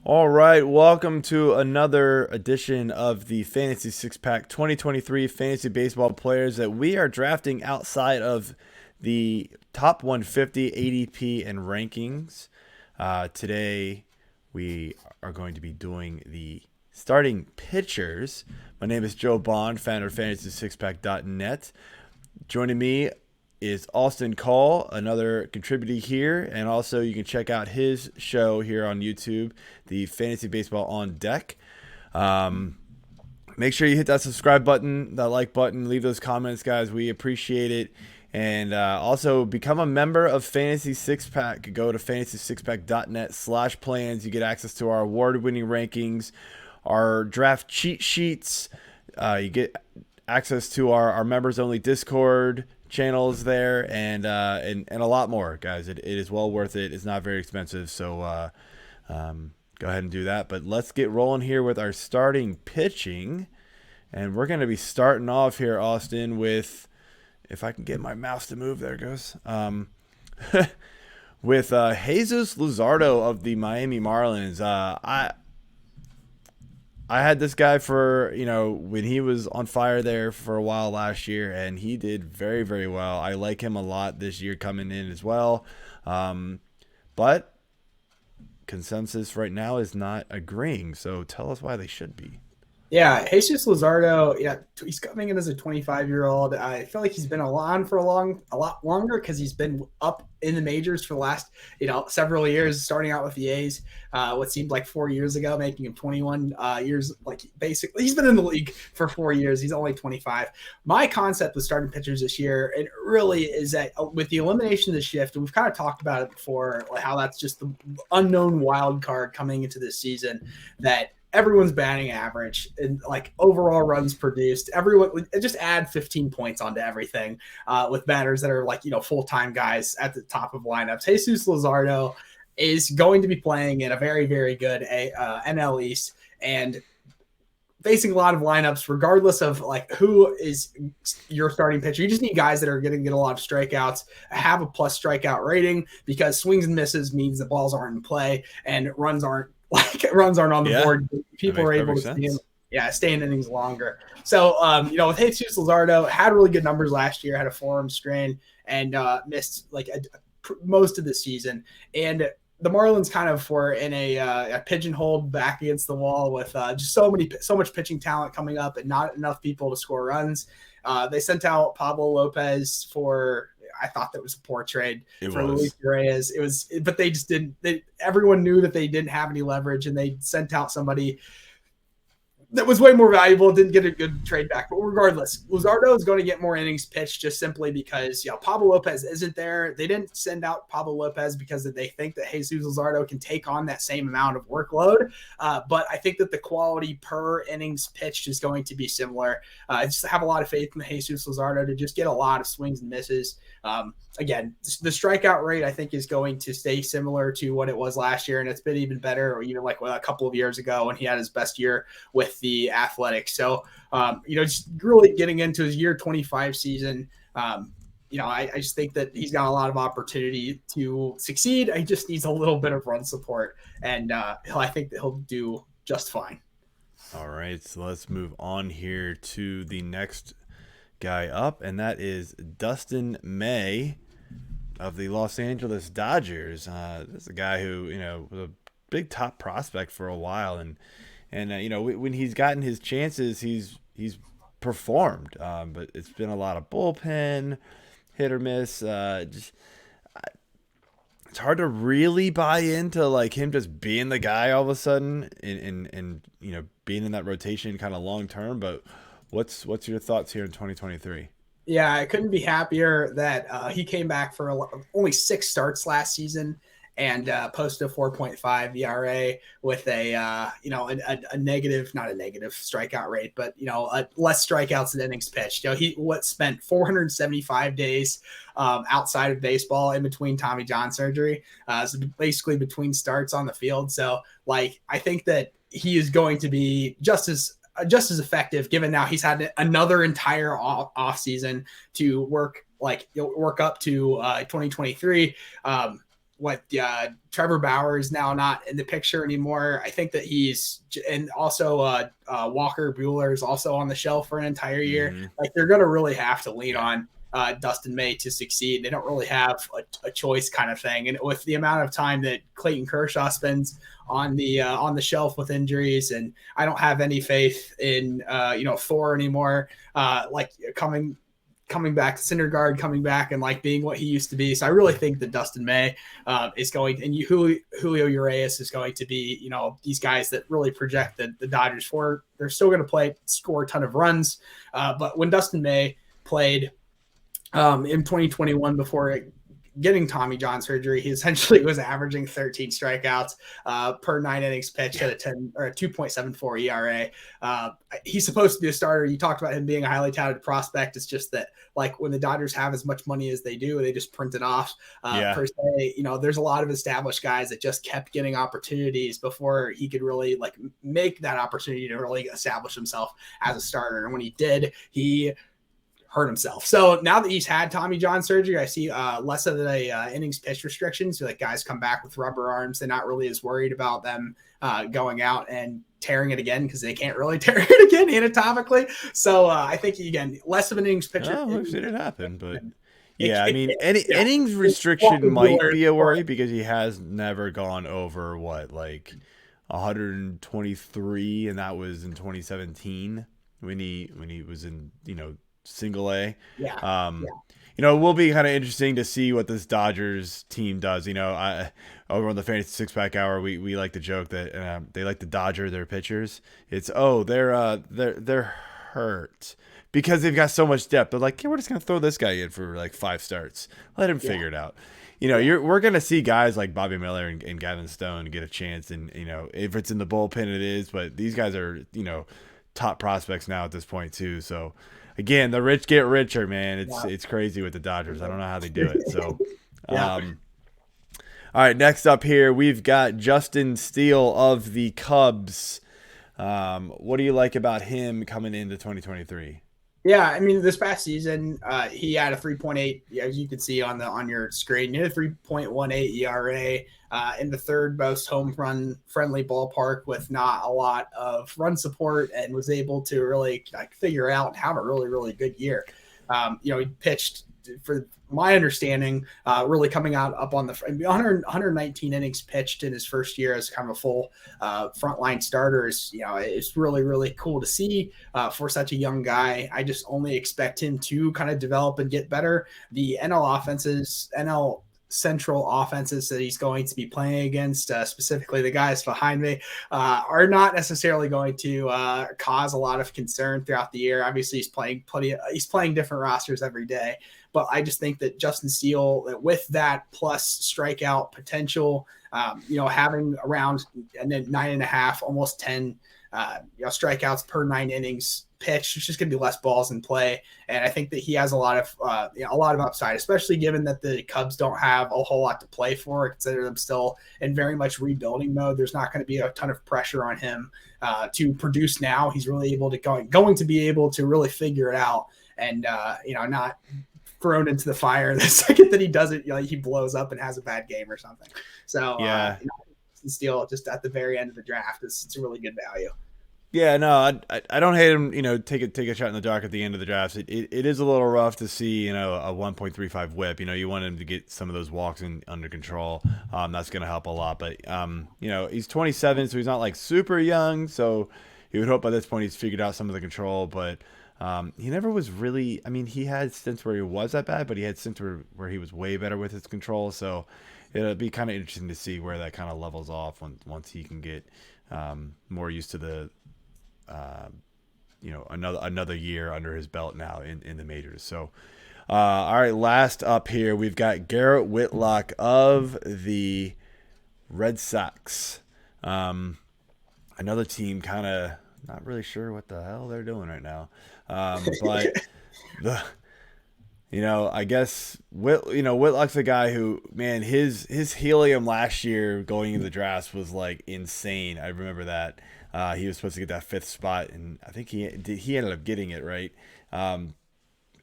All right, welcome to another edition of the Fantasy Six Pack 2023 Fantasy Baseball players that we are drafting outside of the top 150 ADP and rankings. Today, we are going to be doing the starting pitchers. My name is Joe Bond, founder of FantasySixPack.net. Joining me is Austin Cull, another contributor here, and also you can check out his show here on YouTube, the Fantasy Baseball on Deck. Make sure you hit that subscribe button, that like button, leave those comments, guys. We appreciate it. And also become a member of Fantasy Six Pack. Go to fantasysixpack.net/plans. You get access to our award-winning rankings, our draft cheat sheets. You get access to our members-only Discord channels there, and a lot more, guys. It is well worth it. It's not very expensive, so go ahead and do that. But let's get rolling here with our starting pitching, and we're going to be starting off here, Austin, with, if I can get my mouse to move, there it goes. With Jesus Luzardo of the Miami Marlins. I had this guy for, when he was on fire there for a while last year, and he did very, very well. I like him a lot this year coming in as well. But consensus right now is not agreeing. So tell us why they should be. Yeah, Jesus Luzardo, he's coming in as a 25-year-old. I feel like he's been on for a lot longer because he's been up in the majors for the last, several years, starting out with the A's, what seemed like 4 years ago, making him 21 years. Like, basically, he's been in the league for 4 years. He's only 25. My concept with starting pitchers this year, it really is that with the elimination of the shift, and we've kind of talked about it before, like how that's just the unknown wild card coming into this season, that everyone's batting average and like overall runs produced. Everyone just add 15 points onto everything with batters that are like, full-time guys at the top of lineups. Jesus Luzardo is going to be playing in a very, very good NL East and facing a lot of lineups, regardless of like who is your starting pitcher. You just need guys that are going to get a lot of strikeouts, have a plus strikeout rating, because swings and misses means the balls aren't in play and runs aren't on the board. People are able to stay in innings longer. So, with Jesus Luzardo, had really good numbers last year, had a forearm strain, and missed most of the season. And the Marlins kind of were in a pigeonholed back against the wall with just so much pitching talent coming up and not enough people to score runs. They sent out Pablo Lopez for, I thought that was a poor trade for Luis Reyes. But they just didn't. Everyone knew that they didn't have any leverage, and they sent out somebody that was way more valuable, didn't get a good trade back. But regardless, Luzardo is going to get more innings pitched just simply because, Pablo Lopez isn't there. They didn't send out Pablo Lopez because they think that Jesus Luzardo can take on that same amount of workload. But I think that the quality per innings pitched is going to be similar. I just have a lot of faith in Jesus Luzardo to just get a lot of swings and misses. Again, the strikeout rate, I think, is going to stay similar to what it was last year, and it's been even better, or even like a couple of years ago when he had his best year with the Athletics. So, just really getting into his year 25 season, I just think that he's got a lot of opportunity to succeed. He just needs a little bit of run support, and I think that he'll do just fine. All right, so let's move on here to the next guy up, and that is Dustin May of the Los Angeles Dodgers. This is a guy who was a big top prospect for a while, and when he's gotten his chances, he's performed. But it's been a lot of bullpen, hit or miss. It's hard to really buy into like him just being the guy all of a sudden, and being in that rotation kind of long term. But what's your thoughts here in 2023? Yeah, I couldn't be happier that he came back for only 6 starts last season and posted a 4.5 ERA with a negative, not a negative strikeout rate, but less strikeouts than innings pitched. He spent 475 days outside of baseball in between Tommy John surgery, so basically between starts on the field. So I think that he is going to be just as effective, given now he's had another entire off season to work up to 2023. what Trevor Bauer is now not in the picture anymore. I think that and also Walker Buehler is also on the shelf for an entire year. Mm-hmm. Like they're going to really have to lean Yeah. on Dustin May to succeed. They don't really have a choice kind of thing. And with the amount of time that Clayton Kershaw spends on the shelf with injuries, and I don't have any faith in Thor anymore. Like coming back, Syndergaard coming back and like being what he used to be. So I really think that Dustin May is going, and Julio Urias is going to be, these guys that really project the Dodgers for. They're still going to score a ton of runs. But when Dustin May played in 2021 before getting Tommy John surgery, he essentially was averaging 13 strikeouts per 9 innings pitched at a 2.74 ERA. He's supposed to be a starter. You talked about him being a highly touted prospect. It's just that like when the Dodgers have as much money as they do, they just print it off per se. There's a lot of established guys that just kept getting opportunities before he could really like make that opportunity to really establish himself as a starter. And when he did, he hurt himself. So now that he's had Tommy John surgery, I see less of the innings pitch restrictions. So like guys come back with rubber arms. They're not really as worried about them going out and tearing it again because they can't really tear it again anatomically. So I think, again, less of an innings pitch. I've seen it happen, but yeah, I mean, innings restriction might be a worry because he has never gone over 123, and that was in 2017 when he was in, single A. It will be kind of interesting to see what this Dodgers team does. Over on the Fantasy Six Pack Hour, we like to joke that they like to Dodger their pitchers. It's they're hurt because they've got so much depth. They're like, we're just gonna throw this guy in for like 5 starts, let him figure it out. We're gonna see guys like Bobby Miller and Gavin Stone get a chance, and if it's in the bullpen, it is. But these guys are top prospects now at this point too. So. Again, the rich get richer, man. It's crazy with the Dodgers. I don't know how they do it. So, all right. Next up here, we've got Justin Steele of the Cubs. What do you like about him coming into 2023? Yeah, I mean, this past season, he had a 3.8, as you can see on your screen. He had a 3.18 ERA in the third most home run friendly ballpark with not a lot of run support, and was able to really figure out and have a really, really good year. He pitched, for my understanding, really coming up on the 119 innings pitched in his first year as kind of a full frontline starter. It's really, really cool to see for such a young guy. I just only expect him to kind of develop and get better. The NL Central offenses that he's going to be playing against, specifically the guys behind me, are not necessarily going to cause a lot of concern throughout the year. Obviously, he's playing different rosters every day, but I just think that Justin Steele, with that plus strikeout potential, having around 9.5, almost 10 strikeouts per 9 innings pitched, it's just going to be less balls in play. And I think that he has a lot of upside, especially given that the Cubs don't have a whole lot to play for. Consider them still in very much rebuilding mode. There's not going to be a ton of pressure on him to produce now. He's really going to be able to really figure it out and not thrown into the fire the second that he does it. He blows up and has a bad game or something. So Steele just at the very end of the draft, it's a really good value. Yeah, no, I don't hate him. Take a shot in the dark at the end of the draft. It is a little rough to see. A 1.35 WHIP. You want him to get some of those walks under control. That's going to help a lot. But he's 27, so he's not like super young. So you would hope by this point he's figured out some of the control. But he never was really. I mean, he had stints where he was that bad, but he had stints where he was way better with his control. So it'll be kind of interesting to see where that kind of levels off once he can get more used to the. Another year under his belt now in the majors. So, all right, last up here, we've got Garrett Whitlock of the Red Sox. Another team kind of not really sure what the hell they're doing right now. But I guess Whitlock's a guy who, man, his helium last year going into the drafts was like insane. I remember that. He was supposed to get that 5th spot, and I think he ended up getting it, right?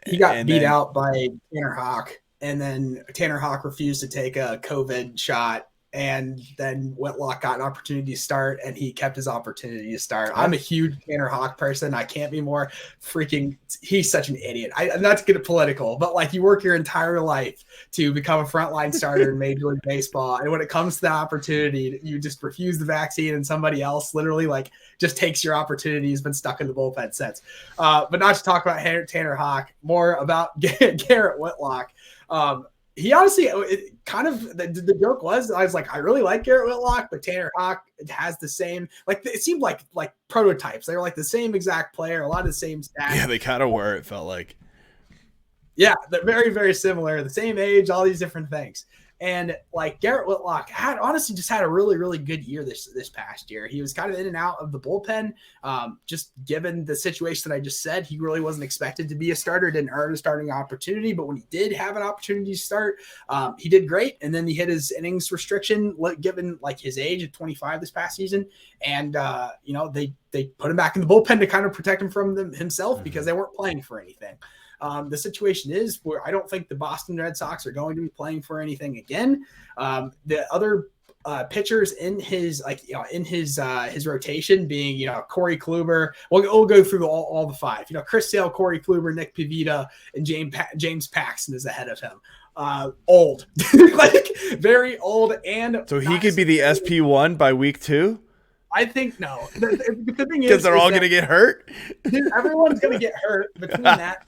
He got beat out by Tanner Hawk and then Tanner Houck refused to take a COVID shot, and then Whitlock got an opportunity to start, and he kept his opportunity to start. I'm a huge Tanner Houck person. I can't be more freaking – he's such an idiot. I'm not to get political, but, like, you work your entire life to become a frontline starter in Major League Baseball, and when it comes to the opportunity, you just refuse the vaccine, and somebody else literally, like, just takes your opportunity. He's been stuck in the bullpen since. But not to talk about Tanner Houck, more about Garrett Whitlock. He honestly, the joke was, I was like, I really like Garrett Whitlock, but Tanner Houck has the same, like, it seemed like prototypes. They were like the same exact player, a lot of the same stats. Yeah, they kind of were, it felt like. Yeah, they're very, very similar, the same age, all these different things. And like Garrett Whitlock had a really, really good year this past year. He was kind of in and out of the bullpen. Just given the situation that I just said, he really wasn't expected to be a starter, didn't earn a starting opportunity. But when he did have an opportunity to start, he did great. And then he hit his innings restriction, given like his age at 25 this past season. And, they put him back in the bullpen to kind of protect him from himself because they weren't playing for anything. The situation is where I don't think the Boston Red Sox are going to be playing for anything again. The other pitchers in his his rotation being Corey Kluber. We'll go through all the five. Chris Sale, Corey Kluber, Nick Pivetta, and James Paxton is ahead of him. Old, like very old, and so he could be the SP1 by week 2. I think no. The thing is, because they're all going to get hurt. Everyone's going to get hurt between that.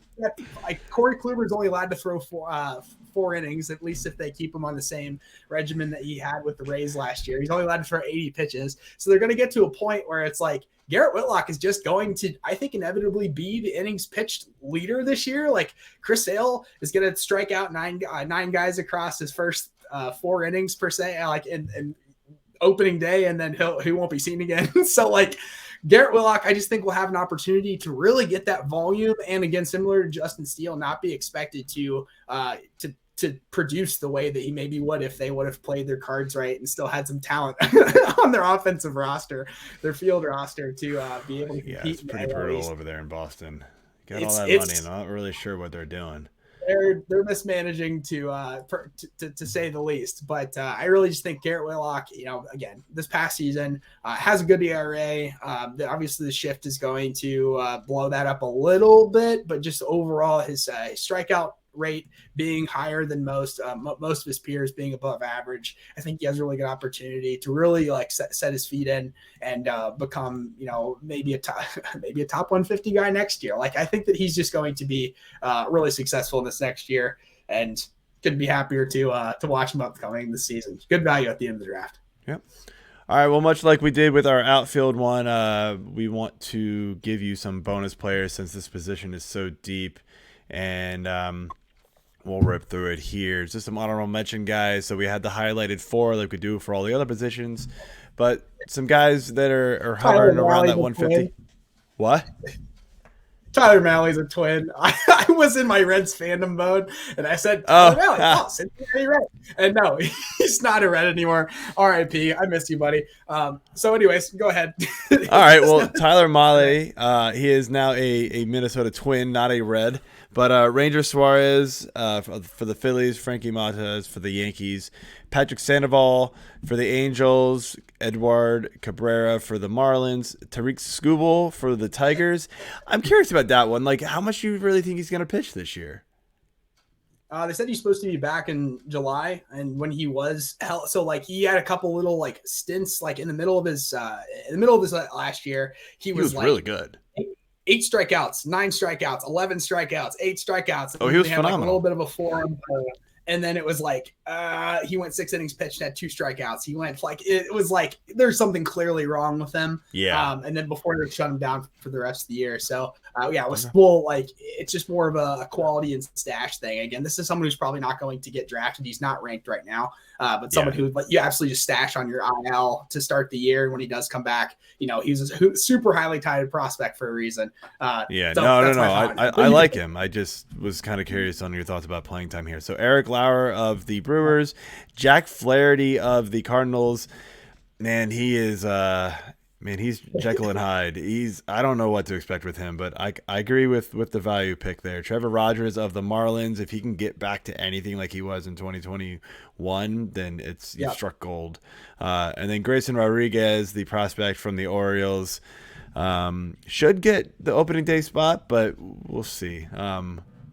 Like Corey Kluber is only allowed to throw four innings, at least if they keep him on the same regimen that he had with the Rays last year. He's only allowed to throw 80 pitches. So they're going to get to a point where it's like Garrett Whitlock is just going to, I think, inevitably be the innings pitched leader this year. Like Chris Sale is going to strike out nine guys across his first 4 innings per se, like in opening day, and then he won't be seen again. So like Garrett Whitlock, I just think will have an opportunity to really get that volume, and again, similar to Justin Steele, not be expected to produce the way that he maybe would if they would have played their cards right and still had some talent on their offensive roster, their field roster, to be able to compete. Yeah, it's pretty brutal over there in Boston. Got all that money, and I'm not really sure what they're doing. They're mismanaging to say the least, but I really just think Garrett Whitlock, again, this past season has a good ERA. Obviously the shift is going to blow that up a little bit, but just overall his strikeout rate being higher than most of his peers, being above average, I think he has a really good opportunity to really like set his feet in and become maybe a top 150 guy next year. Like I think that he's just going to be really successful this next year, and couldn't be happier to watch him upcoming this season. Good value at the end of the draft. Yep. All right, well, much like we did with our outfield one, we want to give you some bonus players since this position is so deep, and we'll rip through it here. It's just some honorable mention guys. So we had the highlighted 4 like we do for all the other positions, but some guys that are hovering around that 150. What? Tyler Malley's a twin. I was in my Reds fandom mode, and I said, Tyler Malley, Cincinnati Red. And no, he's not a Red anymore. R.I.P. I miss you, buddy. So anyways, go ahead. All right, well, Tyler Malley, he is now a Minnesota Twin, not a Red. But Ranger Suarez for the Phillies, Frankie Montas for the Yankees, Patrick Sandoval for the Angels, Edward Cabrera for the Marlins, Tariq Skubal for the Tigers. I'm curious about that one. Like, how much do you really think he's going to pitch this year? They said he's supposed to be back in July, and when he was so like he had a couple little like stints like in the middle of his last year. He was like, really good. 8 strikeouts, 9 strikeouts, 11 strikeouts, 8 strikeouts. Oh, he was phenomenal. Like a little bit of a form. And then it was like he went 6 innings pitched, had 2 strikeouts. He went it was like there's something clearly wrong with him. Yeah. And then before they shut him down for the rest of the year. So it was full like it's just more of a quality and stash thing. Again, this is someone who's probably not going to get drafted. He's not ranked right now. But someone who like you absolutely just stash on your IL to start the year. And when he does come back, he's a super highly touted prospect for a reason. No. I like him. I just was kind of curious on your thoughts about playing time here. So Eric Lauer of the Brewers, Jack Flaherty of the Cardinals. Man, he is Man, he's Jekyll and Hyde. I don't know what to expect with him, but I agree with the value pick there. Trevor Rogers of the Marlins, if he can get back to anything like he was in 2021, then you've Yep. struck gold. And then Grayson Rodriguez, the prospect from the Orioles, should get the opening day spot, but we'll see.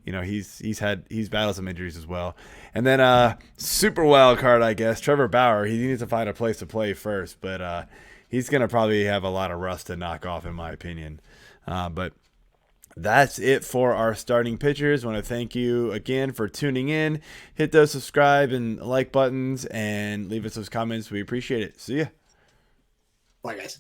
He's battled some injuries as well. And then super wild card, I guess, Trevor Bauer. He needs to find a place to play first, but he's gonna probably have a lot of rust to knock off, in my opinion. But that's it for our starting pitchers. I want to thank you again for tuning in. Hit those subscribe and like buttons and leave us those comments. We appreciate it. See ya. Bye, guys.